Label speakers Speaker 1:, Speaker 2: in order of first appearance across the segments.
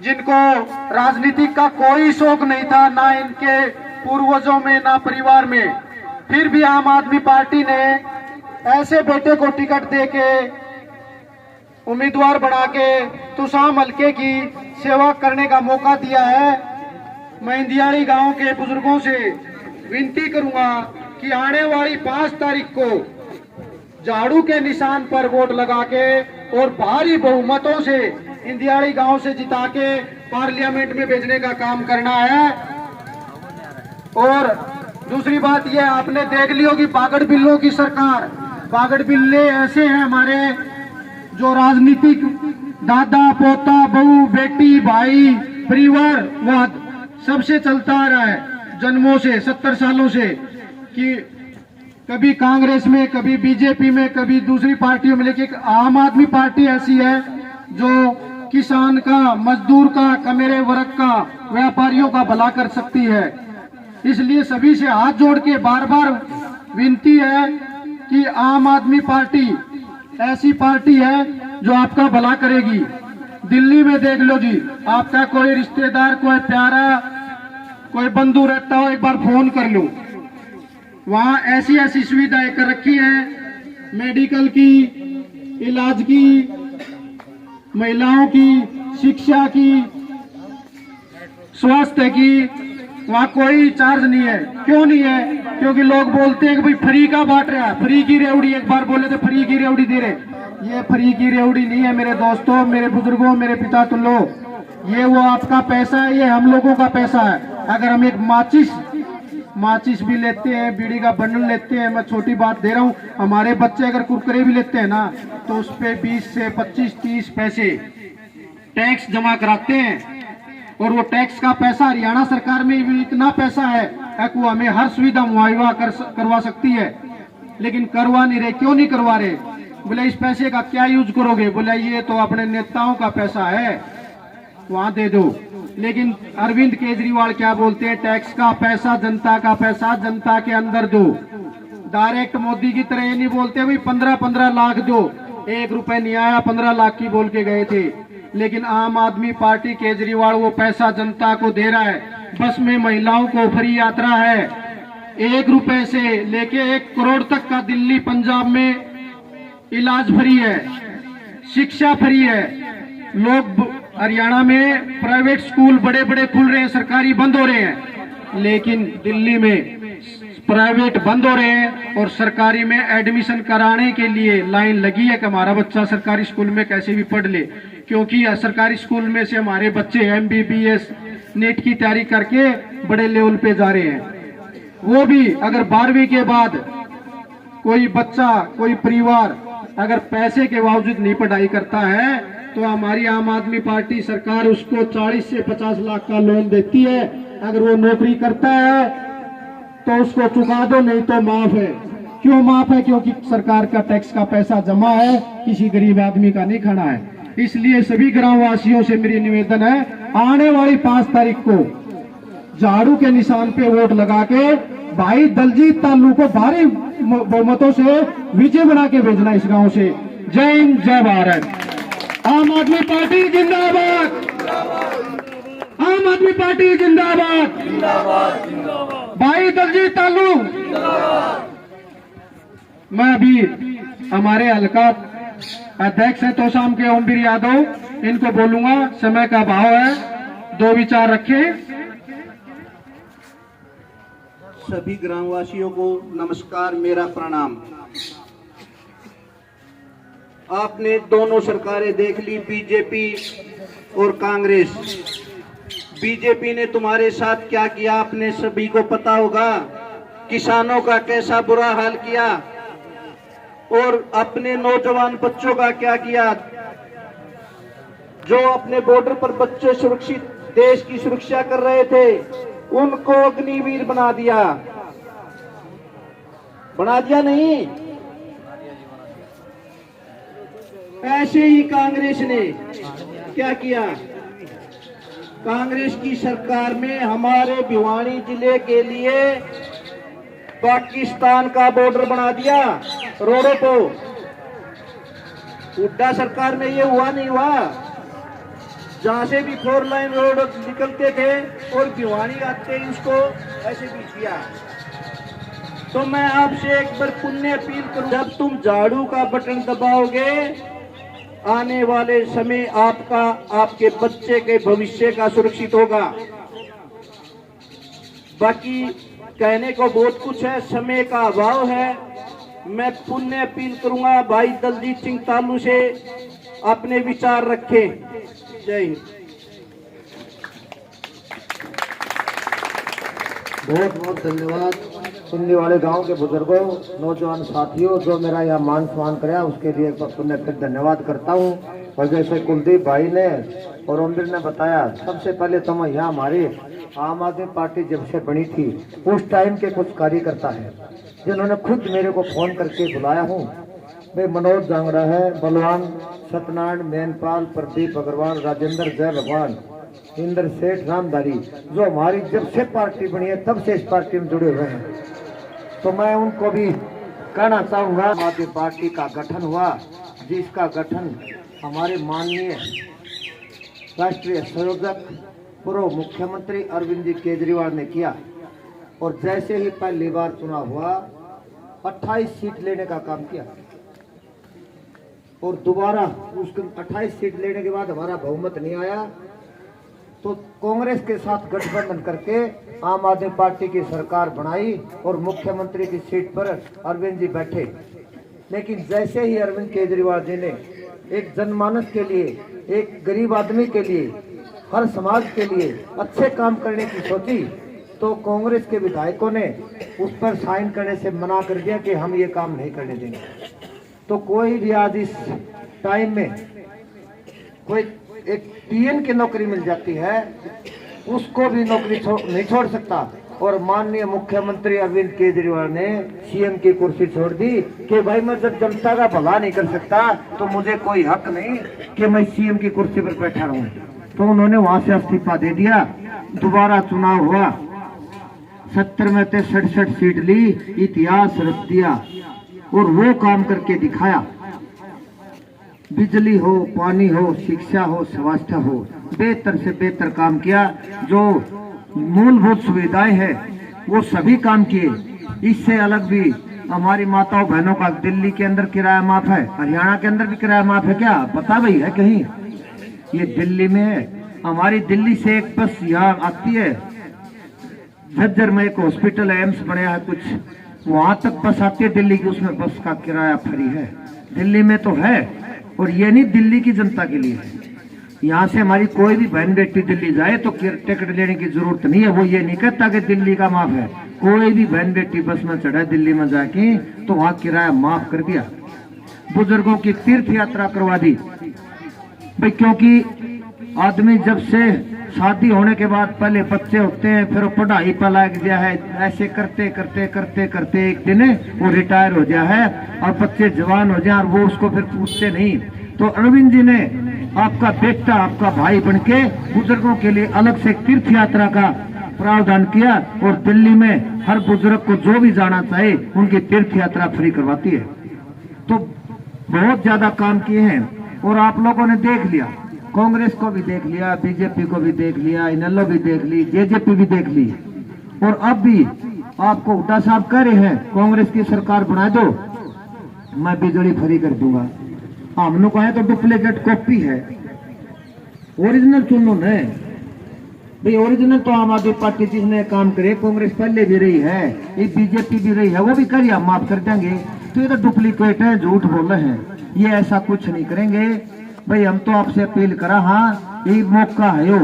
Speaker 1: जिनको राजनीति का कोई शौक नहीं था, ना इनके पूर्वजों में ना परिवार में, फिर भी आम आदमी पार्टी ने ऐसे बेटे को टिकट देके उम्मीदवार बना के तुसाम हल्के की सेवा करने का मौका दिया है। मैं इंदियाड़ी गांव के बुजुर्गों से विनती करूंगा कि आने वाली 5 तारीख को झाड़ू के निशान पर वोट लगा के और भारी बहुमतों से इंदियाड़ी गांव से जिता के पार्लियामेंट में भेजने का काम करना है। और दूसरी बात यह, आपने देख ली होगी बागड़ बिल्लों की सरकार। बागड़ बिल्ले ऐसे हैं हमारे जो राजनीतिक दादा पोता बहू बेटी भाई परिवार वाद सबसे चलता आ रहा है जन्मों से, 70 सालों से, कि कभी कांग्रेस में, कभी बीजेपी में, कभी दूसरी पार्टियों में, लेकिन आम आदमी पार्टी ऐसी है जो किसान का, मजदूर का, कमेरे वर्ग का, व्यापारियों का भला कर सकती है। इसलिए सभी से हाथ जोड़ के बार बार विनती है कि आम आदमी पार्टी ऐसी पार्टी है जो आपका भला करेगी। दिल्ली में देख लो जी, आपका कोई रिश्तेदार, कोई प्यारा, कोई बंधु रहता हो, एक बार फोन कर लो, वहां ऐसी ऐसी सुविधाएं कर रखी है, मेडिकल की, इलाज की, महिलाओं की, शिक्षा की, स्वास्थ्य की, वहाँ कोई चार्ज नहीं है। क्यों नहीं है? क्योंकि लोग बोलते हैं कि भाई फ्री का बांट रहा है, फ्री की रेवड़ी, एक बार बोले तो फ्री की रेवड़ी दे रहे। ये फ्री की रेवड़ी नहीं है मेरे दोस्तों, मेरे बुजुर्गों, मेरे पिता तुल्लो, ये वो आपका पैसा है, ये हम लोगों का पैसा है। अगर हम एक माचिस भी लेते हैं, बीड़ी का बंडल लेते हैं, मैं छोटी बात दे रहा हूँ, हमारे बच्चे अगर कुरकुरे भी लेते हैं ना तो उस पे 20 से 25-30 पैसे टैक्स जमा कराते हैं। और वो टैक्स का पैसा हरियाणा सरकार में भी इतना पैसा है कि वो हमें हर सुविधा मुहैया करवा सकती है, लेकिन करवा नहीं रहे। क्यों नहीं करवा रहे? बोले इस पैसे का क्या यूज करोगे? बोले ये तो अपने नेताओं का पैसा है, वहां दे दो। लेकिन अरविंद केजरीवाल क्या बोलते हैं? टैक्स का पैसा, जनता का पैसा जनता के अंदर दो। डायरेक्ट मोदी की तरह ये नहीं बोलते भाई 15-15 लाख दो, 1 रुपए नहीं आया, 15 लाख की बोल के गए थे। लेकिन आम आदमी पार्टी केजरीवाल वो पैसा जनता को दे रहा है। बस में महिलाओं को फ्री यात्रा है, 1 रुपए से लेके 1 करोड़ तक का दिल्ली पंजाब में इलाज फ्री है, शिक्षा फ्री है। लोग हरियाणा में प्राइवेट स्कूल बड़े बड़े खुल रहे हैं, सरकारी बंद हो रहे हैं, लेकिन दिल्ली में प्राइवेट बंद हो रहे हैं और सरकारी में एडमिशन कराने के लिए लाइन लगी है कि हमारा बच्चा सरकारी स्कूल में कैसे भी पढ़ ले। क्योंकि सरकारी स्कूल में से हमारे बच्चे MBBS नीट की तैयारी करके बड़े लेवल पे जा रहे हैं। वो भी अगर 12वीं के बाद कोई बच्चा, कोई परिवार अगर पैसे के बावजूद नहीं पढ़ाई करता है तो हमारी आम आदमी पार्टी सरकार उसको 40 से 50 लाख का लोन देती है। अगर वो नौकरी करता है तो उसको चुका दो, नहीं तो माफ है। क्यों माफ है? क्योंकि सरकार का टैक्स का पैसा जमा है, किसी गरीब आदमी का नहीं खाना है। इसलिए सभी ग्राम वासियों से मेरी निवेदन है, आने वाली 5 तारीख को झाड़ू के निशान पे वोट लगा के भाई दलजीत तालू को भारी बहुमतों से विजय बना के भेजना इस गांव से। जय हिंद, जय भारत। आम आदमी पार्टी जिंदाबाद, आम आदमी पार्टी जिंदाबाद, भाई दलजीत तालू। मैं अभी हमारे हल्का अध्यक्ष है तोसाम के ओमवीर यादव, इनको बोलूंगा, समय का अभाव है, 2 विचार रखें।
Speaker 2: सभी ग्रामवासियों को नमस्कार, मेरा प्रणाम। आपने दोनों सरकारें देख ली, बीजेपी और कांग्रेस। बीजेपी ने तुम्हारे साथ क्या किया आपने सभी को पता होगा, किसानों का कैसा बुरा हाल किया और अपने नौजवान बच्चों का क्या किया। जो अपने बॉर्डर पर बच्चे सुरक्षित देश की सुरक्षा कर रहे थे उनको अग्निवीर बना दिया नहीं। ऐसे ही कांग्रेस ने क्या किया, कांग्रेस की सरकार में हमारे भिवानी जिले के लिए पाकिस्तान का बॉर्डर बना दिया रोडों को। हुड्डा सरकार में ये हुआ नहीं हुआ। जहाँ से भी 4 लाइन रोड निकलते थे और भिवानी आते ही उसको ऐसे भी किया। तो मैं आपसे एक बार पुण्य अपील करूं, जब तुम झाड़ू का बटन दबाओगे आने वाले समय आपका, आपके बच्चे के भविष्य का सुरक्षित होगा। बाकी कहने को बहुत कुछ है, समय का अभाव है। मैं पुण्य अपील करूंगा भाई दलजीत सिंह तालू से अपने विचार रखें। जय हिंद।
Speaker 3: बहुत बहुत धन्यवाद सुनने वाले गांव के बुजुर्गों, नौजवान साथियों, जो मेरा यहाँ मान सम्मान कराया उसके लिए पुण्य फिर धन्यवाद करता हूँ। और जैसे कुलदीप भाई ने और ओमवीर ने बताया, सबसे पहले तो मैं यहाँ हमारी आम आदमी पार्टी जब से बनी थी उस टाइम के कुछ कार्यकर्ता है जिन्होंने खुद मेरे को फोन करके बुलाया हूँ। भाई मनोज जांगड़ा है, बलवान सत्यनारायण, मेनपाल, प्रदीप अग्रवाल, राजेंद्र, जय भगवान, इंद्र सेठ, रामधारी, जो हमारी जब से पार्टी बनी है तब से इस पार्टी में जुड़े हुए हैं। तो मैं उनको भी कहना चाहूँगा, आम आदमी पार्टी का गठन हुआ, जिसका गठन हमारे माननीय राष्ट्रीय संयोजक पूर्व मुख्यमंत्री अरविंद जी केजरीवाल ने किया। और जैसे ही पहली बार चुनाव हुआ 28 सीट लेने का काम किया और दोबारा उसके 28 सीट लेने के बाद हमारा बहुमत नहीं आया तो कांग्रेस के साथ गठबंधन करके आम आदमी पार्टी की सरकार बनाई और मुख्यमंत्री की सीट पर अरविंद जी बैठे। लेकिन जैसे ही अरविंद केजरीवाल जी ने एक जनमानस के लिए, एक गरीब आदमी के लिए, हर समाज के लिए अच्छे काम करने की सोची तो कांग्रेस के विधायकों ने उस पर साइन करने से मना कर दिया कि हम ये काम नहीं करने देंगे। तो कोई भी आज इस टाइम में कोई एक टीएन की नौकरी मिल जाती है उसको भी नौकरी नहीं छोड़ सकता। और माननीय मुख्यमंत्री अरविंद केजरीवाल ने सीएम की कुर्सी छोड़ दी कि भाई मैं जब जनता का भला नहीं कर सकता तो मुझे कोई हक नहीं कि मैं सीएम की कुर्सी पर बैठा रहूं। तो उन्होंने वहां से इस्तीफा दे दिया। दोबारा चुनाव हुआ, 70 में से 67 सीट ली, इतिहास रच दिया और वो काम करके दिखाया। बिजली हो, पानी हो, शिक्षा हो, स्वास्थ्य हो, बेहतर से बेहतर काम किया। जो मूलभूत सुविधाएं हैं वो सभी काम किए। इससे अलग भी हमारी माताओं बहनों का दिल्ली के अंदर किराया माफ है, हरियाणा के अंदर भी किराया माफ है। क्या पता भाई है कहीं? ये दिल्ली में है। हमारी दिल्ली से एक बस यहाँ आती है, झज्जर में एक हॉस्पिटल है, एम्स बनाया है कुछ, वहां तक बस आती है दिल्ली की, उसमें बस का किराया फ्री है। दिल्ली में तो है। और ये नहीं दिल्ली की जनता के लिए है। यहाँ से हमारी कोई भी बहन बेटी दिल्ली जाए तो टिकट लेने की जरूरत नहीं है। वो ये नहीं कहता कि दिल्ली का माफ है। कोई भी बहन बेटी बस में चढ़ा दिल्ली में जाके तो वहाँ किराया माफ कर दिया। बुजुर्गों की तीर्थ यात्रा करवा दी भाई, क्योंकि आदमी जब से शादी होने के बाद पहले बच्चे होते हैं, फिर वो पढ़ाई पर लग गया है, ऐसे करते करते करते करते एक दिन वो रिटायर हो गया है और बच्चे जवान हो जाए और वो उसको फिर पूछते नहीं। तो अरविंद जी ने आपका बेटा, आपका भाई बनके बुजुर्गों के लिए अलग से तीर्थ यात्रा का प्रावधान किया और दिल्ली में हर बुजुर्ग को जो भी जाना चाहे उनकी तीर्थ यात्रा फ्री करवाती है। तो बहुत ज्यादा काम किए हैं और आप लोगों ने देख लिया, कांग्रेस को भी देख लिया, बीजेपी को भी देख लिया, इनेलो भी देख ली, जेजेपी भी देख ली। और अब भी आपको हुड्डा साहब कह रहे हैं कांग्रेस की सरकार बना दो, मैं बिजली फ्री कर दूंगा। हमने कहा तो डुप्लीकेट कॉपी है, ओरिजिनल चुनो न भाई। ओरिजिनल तो आम आदमी पार्टी जिसने काम करे, कांग्रेस पहले भी रही है, ये बीजेपी भी रही है, वो भी करिए, हम माफ कर देंगे। तो ये तो डुप्लीकेट है, झूठ बोल रहे हैं, ये ऐसा कुछ नहीं करेंगे भाई। हम तो आपसे अपील करा, हाँ ये मौका है यो,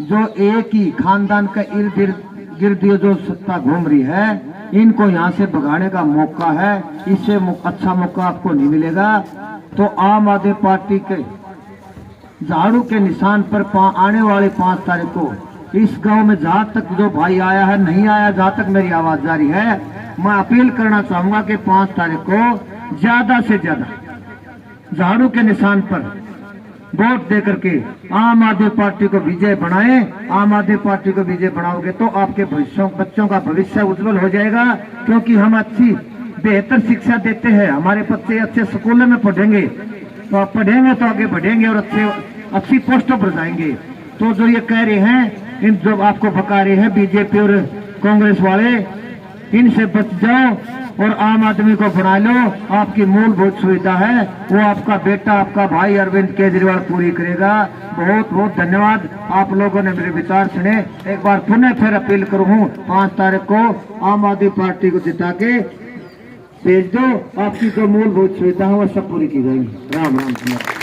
Speaker 3: जो एक ही खानदान का इर्द गिर्द जो सत्ता घूम रही है, इनको यहाँ से भगाने का मौका है। इससे अच्छा मौका आपको नहीं मिलेगा। तो आम आदमी पार्टी के झाड़ू के निशान पर आने वाले 5 तारीख को इस गांव में जहां तक जो भाई आया है, नहीं आया, जहां तक मेरी आवाज जारी है, मैं अपील करना चाहूंगा कि 5 तारीख को ज्यादा से ज्यादा झाड़ू के निशान पर वोट दे करके आम आदमी पार्टी को विजय बनाए। आम आदमी पार्टी को विजय बनाओगे तो आपके बच्चों का भविष्य उज्जवल हो जाएगा, क्योंकि हम अच्छी बेहतर शिक्षा देते हैं। हमारे बच्चे अच्छे स्कूलों में पढ़ेंगे तो आप पढ़ेंगे तो आगे बढ़ेंगे और अच्छे अच्छी पोस्टों पर जाएंगे। तो जो ये कह रहे हैं, इन जो आपको भगा रहे हैं बीजेपी और कांग्रेस वाले, इनसे बच जाओ और आम आदमी को बना लो। आपकी मूलभूत सुविधा है वो आपका बेटा, आपका भाई अरविंद केजरीवाल पूरी करेगा। बहुत बहुत धन्यवाद। आप लोगों ने मेरे विचार सुने। एक बार पुनः फिर अपील करूँ, 5 तारीख को आम आदमी पार्टी को जिता के भेज दो। आपकी जो मूलभूत सुविधा है वो सब पूरी की जाएगी। राम राम।